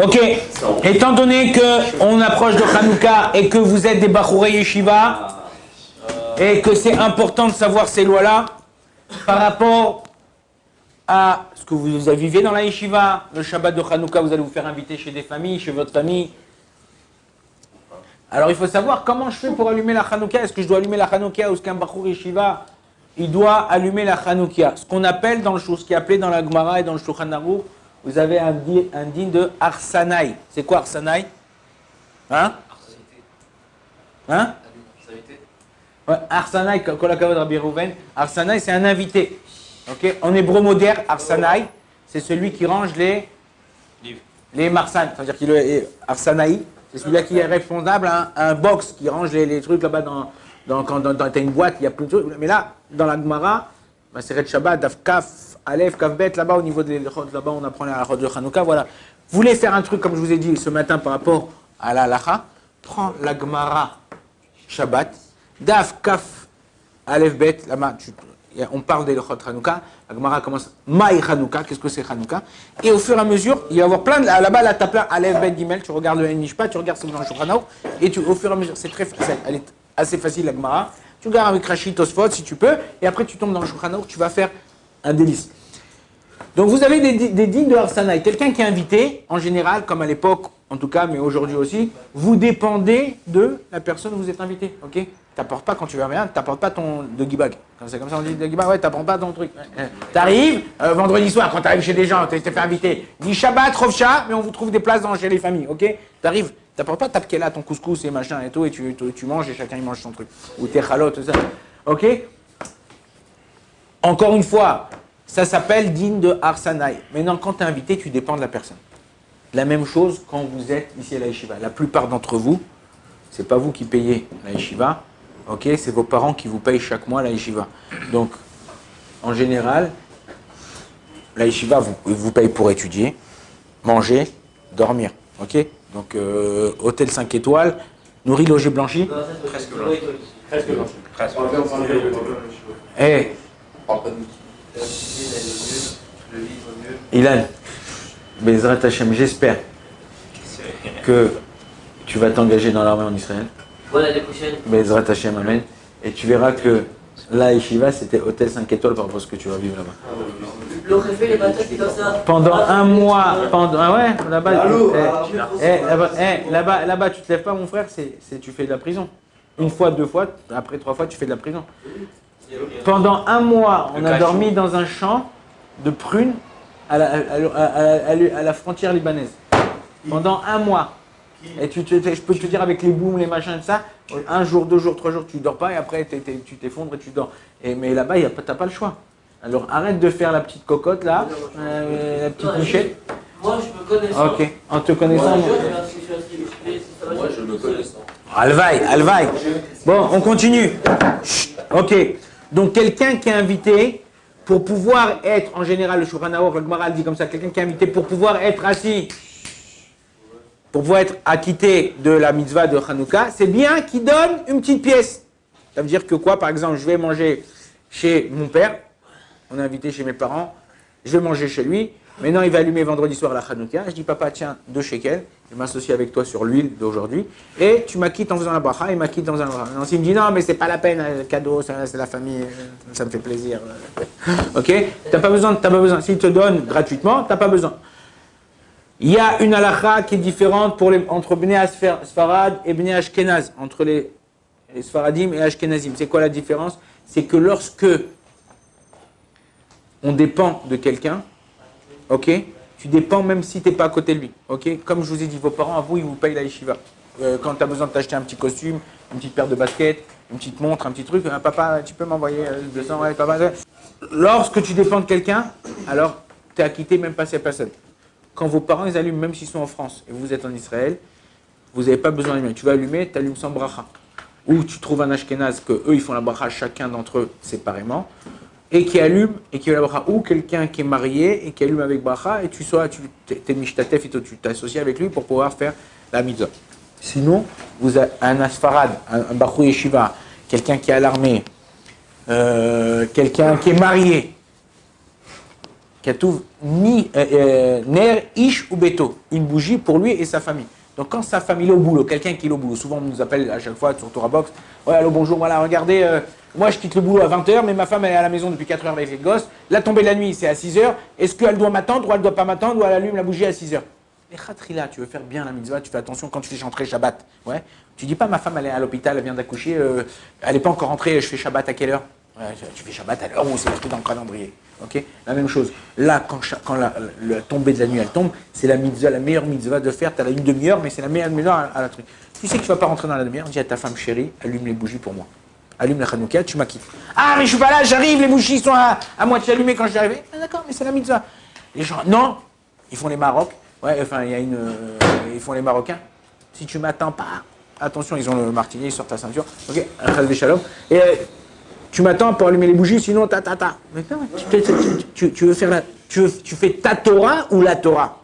Ok, étant donné qu'on approche de Hanouka et que vous êtes des Bachourei Yeshiva et que c'est important de savoir ces lois-là par rapport à ce que vous vivez dans la Yeshiva, le Shabbat de Hanouka, vous allez vous faire inviter chez des familles, chez votre famille. Alors il faut savoir comment je fais pour allumer la Hanouka. Est-ce que je dois allumer la Hanouka ou est-ce qu'un Bachour Yeshiva il doit allumer la Hanouka? Ce qu'on appelle dans le ce qui est appelé dans la Gemara et dans le Shulchan Aruch, vous avez un din de Arsanaï. C'est quoi Arsanaï? Hein? Hein? Ouais, Arsanaï, Kolakavod Rabbi Rouven. Arsanaï, c'est un invité. Okay? En hébreu moderne, Arsanaï, c'est celui qui range les marsan. C'est-à-dire qu'il est Arsanaï, c'est celui-là qui est responsable à un box qui range les trucs là-bas quand tu as une boîte, il y a plein de trucs. Mais là, dans la Gemara, c'est Red Shabbat, Daf Kaf, Aleph, Kaf Bet, là-bas au niveau des là-bas on apprend la Chod de Hanouka, voilà. Vous voulez faire un truc comme je vous ai dit ce matin par rapport à la Halacha, prends la Gemara Shabbat, Daf Kaf, Aleph Bet, là-bas on parle des Chod Hanouka, la Gemara commence Maï Hanouka, qu'est-ce que c'est Hanouka? Et au fur et à mesure, il va y avoir plein de, là-bas là tu as plein Aleph Bet Gimel, tu regardes le Nishpat, tu regardes ce dans le Shulchan Aruch, et au fur et à mesure, c'est très facile, elle est assez facile la Gemara. Tu regardes avec Rashi, Tosfot si tu peux, et après tu tombes dans le Shulchan Aruch, tu vas faire un délice. Donc vous avez des dînes de Arsanaï. Quelqu'un qui est invité, en général, comme à l'époque, en tout cas, mais aujourd'hui aussi, vous dépendez de la personne où vous êtes invité. Ok? Tu n'apportes pas quand tu veux rien, tu n'apportes pas ton de Gibag. C'est comme ça on dit de Gibag, ouais, tu n'apportes pas ton truc. Tu arrives, vendredi soir, quand tu arrives chez des gens, tu t'es fait inviter, dis Shabbat, Rovcha, mais on vous trouve des places chez les familles. Ok? Tu arrives. Tu n'apportes pas ta pkela, ton couscous et machin et tout, et tu manges et chacun il mange son truc. Ou tes chalotes, tout ça. Ok? Encore une fois, ça s'appelle dîne de Arsanaï. Maintenant, quand tu es invité, tu dépends de la personne. La même chose quand vous êtes ici à la Yeshiva. La plupart d'entre vous, ce n'est pas vous qui payez la Yeshiva, ok? C'est vos parents qui vous payent chaque mois la Yeshiva. Donc, en général, la Yeshiva vous paye pour étudier, manger, dormir. Ok? Donc, hôtel 5 étoiles, nourri, logé, blanchi. Presque blanchi. Presque blanchi. Presque. Eh. Ilan, Bezrat Hashem, j'espère que tu vas t'engager dans l'armée en Israël. Voilà, les prochaines. Bezrat Hashem, amen. Et tu verras que la Yeshiva, c'était hôtel 5 étoiles par rapport à ce que tu vas vivre là-bas. Les bâtards, c'est comme ça. Pendant un mois, ah ouais, là-bas, là-bas, tu te lèves pas, mon frère, tu fais de la prison. Une fois, deux fois, après 3 fois, tu fais de la prison. Pendant un mois, on a dormi dans un champ de prunes à la frontière libanaise. Pendant un mois. Et je peux te dire avec les booms, les machins et ça, 1 jour, 2 jours, 3 jours, tu dors pas et après tu t'effondres et tu dors. Mais là-bas, t'as pas le choix. Alors arrête de faire la petite cocotte là, la petite Michette. Moi, je me connais. Ok, en te connaissant. Moi, je me connais. Alvaï. Bon, on continue. Chut. Ok. Donc quelqu'un qui est invité pour pouvoir être, en général, le Shulchan Aruch, le Gemara dit comme ça, quelqu'un qui est invité pour pouvoir être assis, pour pouvoir être acquitté de la mitzvah de Hanouka, c'est bien qu'il donne une petite pièce. Ça veut dire que quoi? Par exemple, je vais manger chez mon père, on est invité chez mes parents, je vais manger chez lui, maintenant il va allumer vendredi soir la Hanouka, je dis papa tiens, 2 shekels, je m'associe avec toi sur l'huile d'aujourd'hui, et tu m'acquittes en faisant la bracha, il m'acquitte dans un bracha. Non, s'il me dit non mais c'est pas la peine, le cadeau, c'est la famille, ça me fait plaisir. Ok? T'as pas besoin, s'il te donne gratuitement, t'as pas besoin. Il y a une halakha qui est différente entre Bnei Sfarad et Bnei Ashkenaz, entre les Sfaradim et Ashkenazim. C'est quoi la différence? C'est que lorsque on dépend de quelqu'un, ok, tu dépends même si tu n'es pas à côté de lui. Ok, comme je vous ai dit, vos parents, à vous, ils vous payent la yeshiva. Quand tu as besoin de t'acheter un petit costume, une petite paire de baskets, une petite montre, un petit truc, papa, tu peux m'envoyer 200, ouais, papa. Lorsque tu dépends de quelqu'un, alors tu es acquitté même pas cette personne. Quand vos parents, ils allument, même s'ils sont en France, et vous êtes en Israël, vous n'avez pas besoin d'allumer. Tu vas allumer, tu allumes sans bracha. Ou tu trouves un ashkenaz que eux ils font la bracha chacun d'entre eux séparément, et qui allume, et qui a la bracha, ou quelqu'un qui est marié, et qui allume avec bracha, et tu es mishtatef, et tu t'associes avec lui pour pouvoir faire la mitzvah. Sinon, vous avez un asfarad, un bachou yeshiva, quelqu'un qui est à l'armée, quelqu'un qui est marié, Katouf ni ner, ish ou beto. Une bougie pour lui et sa famille. Donc quand sa famille est au boulot, quelqu'un qui est au boulot, souvent on nous appelle à chaque fois sur Torah Box, ouais, allô, bonjour, voilà, regardez, moi je quitte le boulot à 20h, mais ma femme elle est à la maison depuis 4h avec les gosses, la tombée de la nuit c'est à 6h, est-ce qu'elle doit m'attendre ou elle ne doit pas m'attendre ou elle allume la bougie à 6h? Les khatrila, tu veux faire bien la mitzvah, tu fais attention quand tu fais rentrer Shabbat. Ouais. Tu dis pas ma femme elle est à l'hôpital, elle vient d'accoucher, elle n'est pas encore rentrée, je fais Shabbat à quelle heure? Ouais, tu fais Shabbat à l'heure où c'est marqué dans le calendrier. Okay, la même chose. Là, quand la tombée de la nuit elle tombe, c'est la mitzvah, la meilleure mitzvah de faire. Tu as une demi-heure, mais c'est la meilleure mitzvah à la truc. Tu sais que tu ne vas pas rentrer dans la demi-heure, dis à ta femme chérie, allume les bougies pour moi. Allume la Hanouka, tu m'acquittes. Ah, mais je suis pas là, j'arrive, les bougies sont à moitié allumées quand je suis arrivé. Ah, d'accord, mais c'est la mitzvah. Les gens, non, ils font les Marocs. Ouais, enfin, il y a ils font les Marocains. Si tu m'attends pas, attention, ils ont le martinier, ils sortent ta ceinture. Ok, Chazvé Shalom. Et tu m'attends pour allumer les bougies, sinon ta. Mais non, tu veux faire tu fais ta Torah ou la Torah?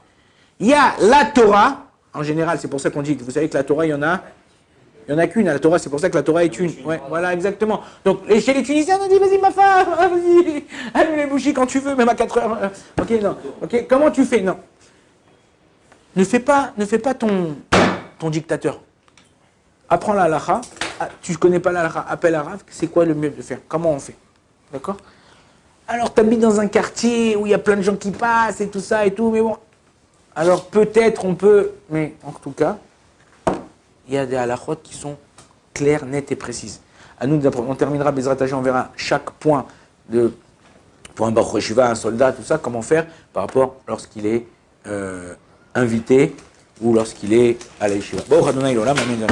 Il y a la Torah, en général, c'est pour ça qu'on dit que vous savez que la Torah, il y en a qu'une. La Torah, c'est pour ça que la Torah est une. Ouais, voilà, exactement. Donc, et chez les Tunisiens, on dit, vas-y, ma femme, vas-y, allume les bougies quand tu veux, même à 4 heures. Ok, non. Ok, comment tu fais? Non. Ne fais pas ton dictateur. Apprends la halakha. Tu ne connais pas la halakha, appelle Rav, c'est quoi le mieux de faire? Comment on fait? D'accord? Alors, tu habites dans un quartier où il y a plein de gens qui passent et tout ça et tout, mais bon. Alors, peut-être on peut, mais en tout cas, il y a des halakhot qui sont claires, nettes et précises. À nous, on terminera, Bezrat Hashem, on verra chaque point pour un Baruch Yeshiva, un soldat, tout ça, comment faire par rapport lorsqu'il est invité ou lorsqu'il est à la Yeshiva. Bon, Adonai Olam, amen.